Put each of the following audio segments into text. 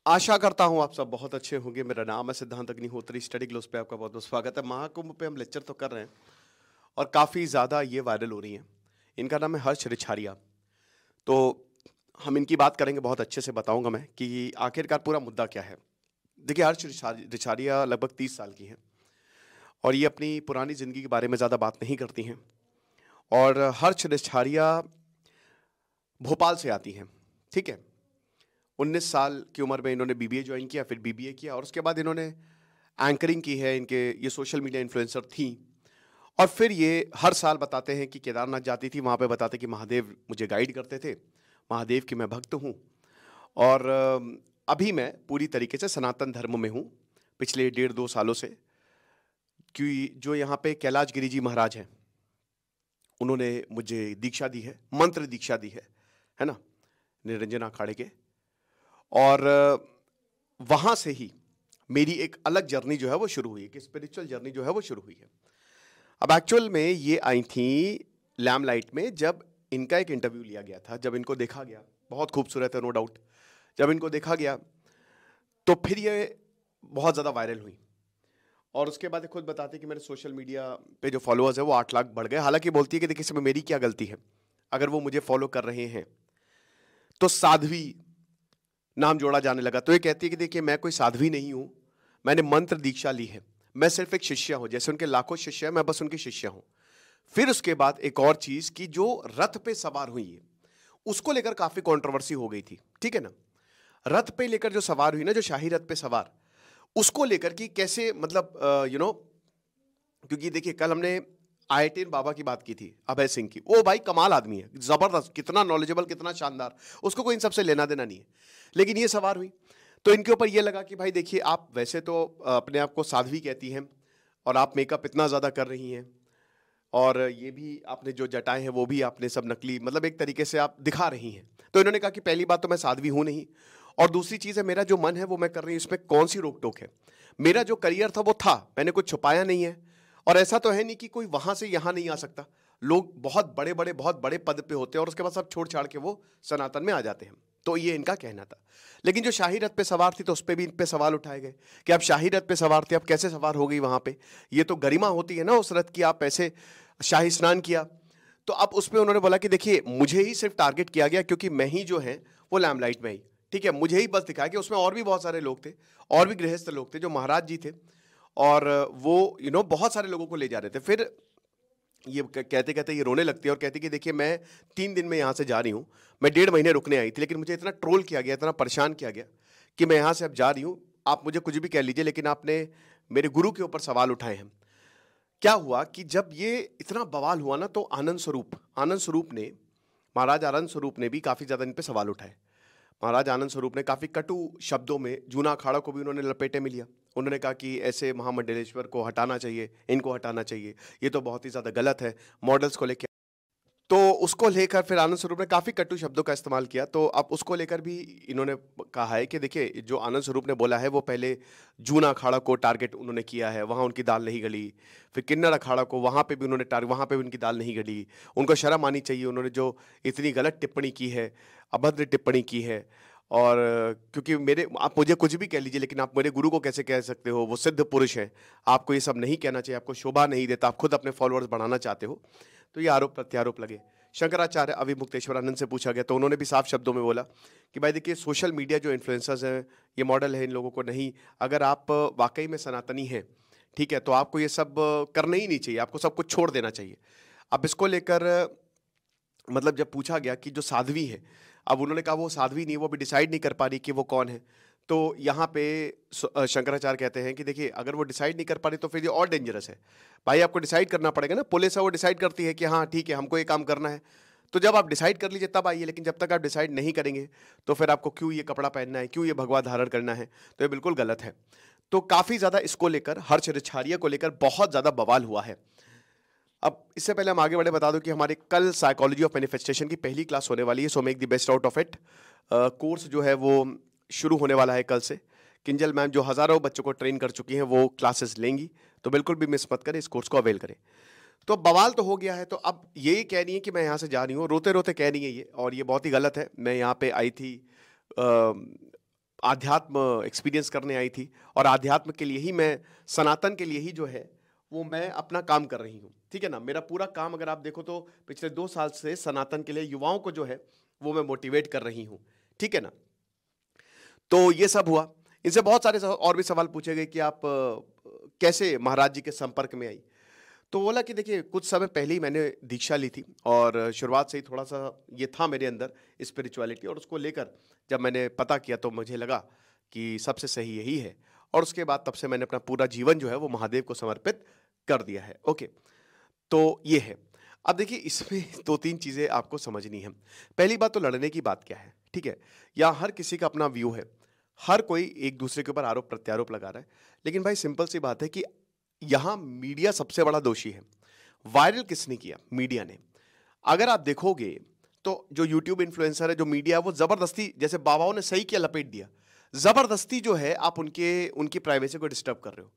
आशा करता हूँ आप सब बहुत अच्छे होंगे। मेरा नाम है सिद्धांत अग्निहोत्री। स्टडी ग्लोस पे आपका बहुत बहुत स्वागत है। महाकुंभ पे हम लेक्चर तो कर रहे हैं और काफ़ी ज़्यादा ये वायरल हो रही हैं। इनका नाम है हर्ष रिछारिया। तो हम इनकी बात करेंगे, बहुत अच्छे से बताऊंगा मैं कि आखिरकार पूरा मुद्दा क्या है। देखिए, हर्ष रिछारिया लगभग 30 साल की हैं और ये अपनी पुरानी ज़िंदगी के बारे में ज़्यादा बात नहीं करती हैं। और हर्ष रिछारिया भोपाल से आती हैं, ठीक है। 19 साल की उम्र में इन्होंने बीबीए ज्वाइन किया, फिर बीबीए किया और उसके बाद इन्होंने एंकरिंग की है। ये सोशल मीडिया इन्फ्लुएंसर थी और फिर ये हर साल बताते हैं कि केदारनाथ जाती थी, वहाँ पे बताते कि महादेव मुझे गाइड करते थे, महादेव की मैं भक्त हूँ। और अभी मैं पूरी तरीके से सनातन धर्म में हूँ पिछले 1.5-2 सालों से, कि जो यहाँ पे कैलाश गिरी जी महाराज हैं उन्होंने मुझे दीक्षा दी है, मंत्र दीक्षा दी है ना, निरंजन अखाड़े के। और वहाँ से ही मेरी एक अलग जर्नी जो है वो शुरू हुई है, कि स्पिरिचुअल जर्नी जो है वो शुरू हुई है। अब एक्चुअल में ये आई थी लैमलाइट में, जब इनका एक इंटरव्यू लिया गया था, जब इनको देखा गया, बहुत खूबसूरत है नो डाउट, जब इनको देखा गया तो फिर ये बहुत ज़्यादा वायरल हुई। और उसके बाद खुद बताते कि मेरे सोशल मीडिया पे जो फॉलोअर्स है वो 8 लाख बढ़ गए। हालांकि बोलती है कि देखिए इसमें मेरी क्या गलती है, अगर वो मुझे फॉलो कर रहे हैं तो साध्वी नाम जोड़ा जाने लगा। तो ये कहती है कि देखिए मैं कोई साध्वी नहीं हूं, मैंने मंत्र दीक्षा ली है, मैं सिर्फ एक शिष्य हूं, जैसे उनके लाखों शिष्य हैं, मैं बस उनकी शिष्य हूं। फिर उसके बाद एक और चीज की, जो रथ पे सवार हुई है उसको लेकर काफी कंट्रोवर्सी हो गई थी, ठीक है ना। रथ पे लेकर जो सवार हुई ना, जो शाही रथ पे सवार, उसको लेकर कि कैसे, मतलब क्योंकि देखिए कल हमने आईआईटीएन बाबा की बात की थी, अभय सिंह की। वो भाई कमाल आदमी है, जबरदस्त, कितना नॉलेजेबल, कितना शानदार, उसको कोई इन सबसे लेना देना नहीं है। लेकिन ये सवार हुई तो इनके ऊपर ये लगा कि भाई देखिए, आप वैसे तो अपने आप को साध्वी कहती हैं और आप मेकअप इतना ज़्यादा कर रही हैं, और ये भी आपने जो जटाएं हैं वो भी आपने सब नकली, मतलब एक तरीके से आप दिखा रही हैं। तो इन्होंने कहा कि पहली बात तो मैं साध्वी हूं नहीं, और दूसरी चीज़ है मेरा जो मन है वो मैं कर रही हूँ, इसमें कौन सी रोक टोक है। मेरा जो करियर था वो था, मैंने कुछ छुपाया नहीं है। और ऐसा तो है नहीं कि कोई वहां से यहाँ नहीं आ सकता। लोग बहुत बड़े पद पे होते हैं और उसके बाद सब छोड़ छाड़ के वो सनातन में आ जाते हैं। तो ये इनका कहना था। लेकिन जो शाही रथ पे सवार थी तो उस पर भी इन पे सवाल उठाए गए कि आप शाही रथ पे सवार थे, आप कैसे सवार हो गई वहां पे, ये तो गरिमा होती है ना उस रथ की, आप ऐसे शाही स्नान किया। तो अब उस पर उन्होंने बोला कि देखिए मुझे ही सिर्फ टारगेट किया गया, क्योंकि मैं ही जो है वो लैमलाइट में ही, ठीक है, मुझे ही बस दिखाया कि उसमें और भी बहुत सारे लोग थे, और भी गृहस्थ लोग थे जो महाराज जी थे, और वो बहुत सारे लोगों को ले जा रहे थे। फिर ये कहते कहते ये रोने लगती है और कहती कि देखिए मैं 3 दिन में यहाँ से जा रही हूँ, मैं 1.5 महीने रुकने आई थी, लेकिन मुझे इतना ट्रोल किया गया, इतना परेशान किया गया कि मैं यहाँ से अब जा रही हूँ, आप मुझे कुछ भी कह लीजिए, लेकिन आपने मेरे गुरु के ऊपर सवाल उठाए हैं। क्या हुआ कि जब ये इतना बवाल हुआ ना, तो आनंद स्वरूप ने, महाराज आनंद स्वरूप ने भी काफ़ी ज़्यादा इन पे सवाल उठाए। महाराज आनंद स्वरूप ने काफ़ी कटु शब्दों में जूना अखाड़ा को भी उन्होंने लपेटे में लिया। उन्होंने कहा कि ऐसे महामंडलेश्वर को हटाना चाहिए, इनको हटाना चाहिए, ये तो बहुत ही ज़्यादा गलत है, मॉडल्स को लेकर। तो उसको लेकर फिर आनंद स्वरूप ने काफ़ी कटु शब्दों का इस्तेमाल किया। तो अब उसको लेकर भी इन्होंने कहा है कि देखिए जो आनंद स्वरूप ने बोला है वो पहले जूना अखाड़ा को टारगेट उन्होंने किया है, वहाँ उनकी दाल नहीं गली। फिर किन्नर अखाड़ा को, वहाँ पे भी उन्होंने वहाँ पे भी उनकी दाल नहीं गली। उनको शर्म आनी चाहिए, उन्होंने जो इतनी गलत टिप्पणी की है, अभद्र टिप्पणी की है। और क्योंकि मेरे, आप मुझे कुछ भी कह लीजिए, लेकिन आप मेरे गुरु को कैसे कह सकते हो, वो सिद्ध पुरुष हैं, आपको ये सब नहीं कहना चाहिए, आपको शोभा नहीं देता, आप खुद अपने फॉलोअर्स बढ़ाना चाहते हो। तो ये आरोप प्रत्यारोप लगे। शंकराचार्य अविमुक्तेश्वरानंद से पूछा गया तो उन्होंने भी साफ शब्दों में बोला कि भाई देखिए सोशल मीडिया जो इन्फ्लुएंसर्स हैं, ये मॉडल है, इन लोगों को नहीं, अगर आप वाकई में सनातनी हैं, ठीक है, तो आपको ये सब करना ही नहीं चाहिए, आपको सब कुछ छोड़ देना चाहिए। अब इसको लेकर मतलब जब पूछा गया कि जो साध्वी है, अब उन्होंने कहा वो साध्वी नहीं, वो अभी डिसाइड नहीं कर पा रही कि वो कौन है। तो यहाँ पे शंकराचार्य कहते हैं कि देखिए अगर वो डिसाइड नहीं कर पा रही तो फिर ये और डेंजरस है। भाई आपको डिसाइड करना पड़ेगा ना, पुलिस है वो डिसाइड करती है कि हाँ ठीक है हमको ये काम करना है, तो जब आप डिसाइड कर लीजिए तब आइए। लेकिन जब तक आप डिसाइड नहीं करेंगे तो फिर आपको क्यों ये कपड़ा पहनना है, क्यों ये भगवा धारण करना है, तो ये बिल्कुल गलत है। तो काफ़ी ज़्यादा इसको लेकर, हर्ष रिछारिया को लेकर बहुत ज़्यादा बवाल हुआ है। अब इससे पहले हम आगे बढ़े, बता दूं कि हमारे कल साइकोलॉजी ऑफ मैनिफेस्टेशन की पहली क्लास होने वाली है, so make the best out of it. Course जो है वो शुरू होने वाला है कल से। किंजल मैम जो हज़ारों बच्चों को ट्रेन कर चुकी हैं वो क्लासेस लेंगी, तो बिल्कुल भी मिस मत करें, इस कोर्स को अवेल करें। तो बवाल तो हो गया है, तो अब यही कह रही है कि मैं यहाँ से जा रही हूँ, रोते रोते कह रही है ये, और ये बहुत ही गलत है। मैं यहाँ पे आई थी आध्यात्म एक्सपीरियंस करने आई थी और आध्यात्म के लिए ही मैं, सनातन के लिए ही जो है वो मैं अपना काम कर रही हूँ, ठीक है ना। मेरा पूरा काम अगर आप देखो तो पिछले 2 साल से सनातन के लिए युवाओं को जो है वो मैं मोटिवेट कर रही हूँ, ठीक है ना। तो ये सब हुआ। इनसे बहुत सारे और भी सवाल पूछे गए कि आप कैसे महाराज जी के संपर्क में आई। तो बोला कि देखिए कुछ समय पहले ही मैंने दीक्षा ली थी और शुरुआत से ही थोड़ा सा ये था मेरे अंदर स्पिरिचुअलिटी, और उसको लेकर जब मैंने पता किया तो मुझे लगा कि सबसे सही यही है, और उसके बाद तब से मैंने अपना पूरा जीवन जो है वो महादेव को समर्पित कर दिया है। ओके, तो ये है। अब देखिए इसमें 2-3 चीज़ें आपको समझनी है। पहली बात तो लड़ने की बात क्या है, ठीक है। यहाँ हर किसी का अपना व्यू है, हर कोई एक दूसरे के ऊपर आरोप प्रत्यारोप लगा रहा है, लेकिन भाई सिंपल सी बात है कि यहाँ मीडिया सबसे बड़ा दोषी है। वायरल किसने किया? मीडिया ने। अगर आप देखोगे तो जो यूट्यूब इन्फ्लुएंसर है, जो मीडिया है, वो जबरदस्ती, जैसे बाबाओं ने सही किया, लपेट दिया, जबरदस्ती जो है आप उनकी प्राइवेसी को डिस्टर्ब कर रहे हो।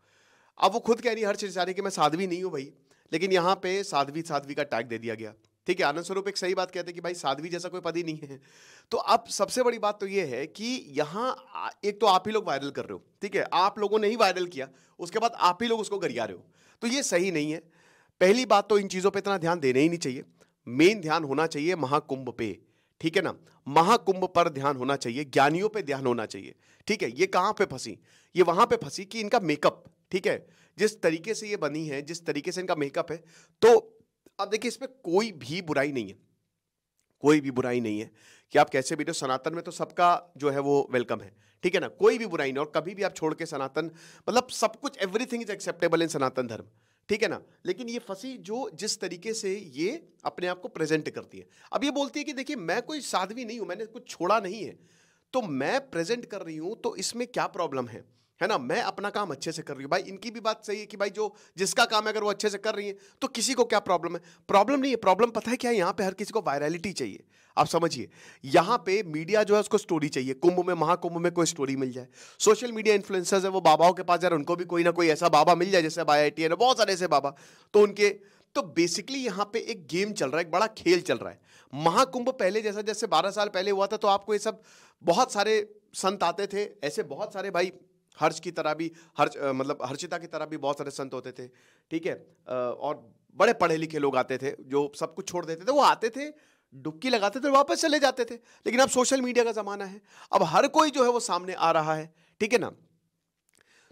अब वो खुद कह रही है हर चीज रही कि मैं साध्वी नहीं हूं भाई, लेकिन यहाँ पे साध्वी साध्वी का टैग दे दिया गया, ठीक है। आनंद स्वरूप एक सही बात कहते हैं कि भाई साध्वी जैसा कोई पद ही नहीं है। तो अब सबसे बड़ी बात तो ये है कि यहाँ एक तो आप ही लोग वायरल कर रहे हो, ठीक है, आप लोगों ने ही वायरल किया, उसके बाद आप ही लोग उसको गरिया रहे हो, तो ये सही नहीं है। पहली बात तो इन चीजों पे इतना ध्यान देना ही नहीं चाहिए। मेन ध्यान होना चाहिए महाकुंभ पे, ठीक है ना। महाकुंभ पर ध्यान होना चाहिए, ज्ञानियों पे ध्यान होना चाहिए, ठीक है। ये कहां पे फंसी? ये वहां पे फंसी कि इनका मेकअप, ठीक है, जिस तरीके से ये बनी है, जिस तरीके से इनका मेकअप है, तो अब देखिए इसमें कोई भी बुराई नहीं है, कोई भी बुराई नहीं है कि आप कैसे भी, तो सनातन में तो सबका जो है वो वेलकम है, ठीक है ना, कोई भी बुराई नहीं। और कभी भी आप छोड़ के सनातन, मतलब सब कुछ, एवरीथिंग इज एक्सेप्टेबल इन सनातन धर्म, ठीक है ना। लेकिन ये फंसी जो जिस तरीके से ये अपने आप को प्रेजेंट करती है। अब ये बोलती है कि देखिए मैं कोई साध्वी नहीं हूं, मैंने कुछ छोड़ा नहीं है, तो मैं प्रेजेंट कर रही हूं, तो इसमें क्या प्रॉब्लम है ना। मैं अपना काम अच्छे से कर रही हूँ भाई, इनकी भी बात सही है कि भाई जो जिसका काम है अगर वो अच्छे से कर रही है तो किसी को क्या प्रॉब्लम है? प्रॉब्लम नहीं है। प्रॉब्लम पता है क्या है? यहाँ पे हर किसी को वायरलिटी चाहिए। आप समझिए, यहाँ पे मीडिया जो है उसको स्टोरी चाहिए। कुंभ में, महाकुंभ में कोई स्टोरी मिल जाए। सोशल मीडिया इन्फ्लुएंसर्स है, वो बाबाओं के पास जा रहे हैं, उनको भी कोई ना कोई ऐसा बाबा मिल जाए, जैसे अब IIT है ना, बहुत सारे ऐसे बाबा, तो उनके, तो बेसिकली यहाँ पे एक गेम चल रहा है, एक बड़ा खेल चल रहा है। महाकुंभ पहले जैसा, जैसे 12 साल पहले हुआ था, तो आपको ये सब बहुत सारे संत आते थे, ऐसे बहुत सारे भाई, हर्ष की तरह भी, हर्ष मतलब हर्षिता की तरह भी बहुत सारे संत होते थे, ठीक है। और बड़े पढ़े लिखे लोग आते थे जो सब कुछ छोड़ देते थे, वो आते थे, डुबकी लगाते थे, वापस चले जाते थे। लेकिन अब सोशल मीडिया का जमाना है, अब हर कोई जो है वो सामने आ रहा है, ठीक है ना।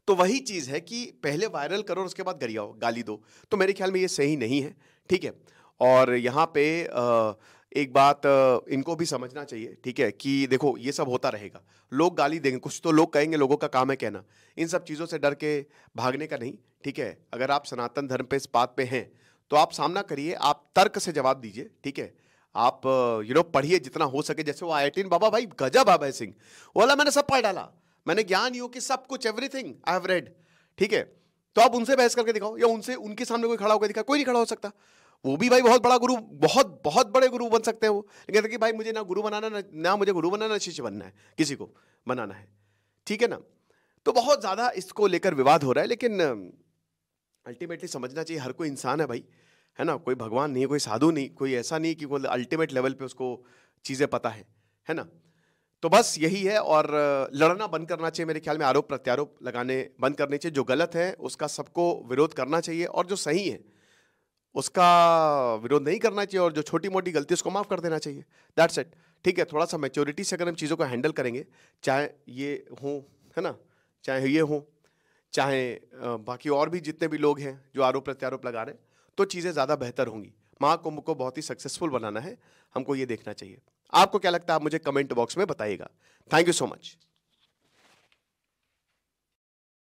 तो वही चीज है कि पहले वायरल करो और उसके बाद गरियाओ, गाली दो, तो मेरे ख्याल में ये सही नहीं है, ठीक है। और यहाँ पे एक बात इनको भी समझना चाहिए, ठीक है, कि देखो ये सब होता रहेगा, लोग गाली देंगे, कुछ तो लोग कहेंगे, लोगों का काम है कहना। इन सब चीज़ों से डर के भागने का नहीं, ठीक है। अगर आप सनातन धर्म पे, इस बात पे हैं, तो आप सामना करिए, आप तर्क से जवाब दीजिए, ठीक है। आप पढ़िए जितना हो सके, जैसे वो IIT बाबा, भाई गजब अभय सिंह, बोला मैंने सब पढ़ डाला, मैंने ज्ञान योग की सब कुछ, एवरीथिंग आई हैव रेड, ठीक है। तो आप उनसे बहस करके दिखाओ, या उनसे, उनके सामने कोई खड़ा होकर दिखा, कोई नहीं खड़ा हो सकता। वो भी भाई बहुत बड़ा गुरु, बहुत बहुत बड़े गुरु बन सकते हैं वो, लेकिन कहते कि भाई मुझे ना गुरु बनाना, ना मुझे गुरु बनाना, ना शिष्य बनना है, किसी को बनाना है, ठीक है ना। तो बहुत ज्यादा इसको लेकर विवाद हो रहा है, लेकिन अल्टीमेटली समझना चाहिए, हर कोई इंसान है भाई, है ना, कोई भगवान नहीं है, कोई साधु नहीं, कोई ऐसा नहीं कि अल्टीमेट लेवल पे उसको चीजें पता है ना। तो बस यही है। और लड़ना बंद करना चाहिए मेरे ख्याल में, आरोप प्रत्यारोप लगाने बंद करने चाहिए। जो गलत है उसका सबको विरोध करना चाहिए, और जो सही है उसका विरोध नहीं करना चाहिए, और जो छोटी मोटी गलती उसको माफ कर देना चाहिए। दैट्स इट, ठीक है। थोड़ा सा मैच्योरिटी से अगर हम चीज़ों को हैंडल करेंगे, चाहे ये हो, है ना, चाहे ये हो, चाहे बाकी और भी जितने भी लोग हैं जो आरोप प्रत्यारोप लगा रहे हैं, तो चीज़ें ज़्यादा बेहतर होंगी। महाकुंभ को बहुत ही सक्सेसफुल बनाना है, हमको ये देखना चाहिए। आपको क्या लगता है? आप मुझे कमेंट बॉक्स में बताइएगा। Thank you so much.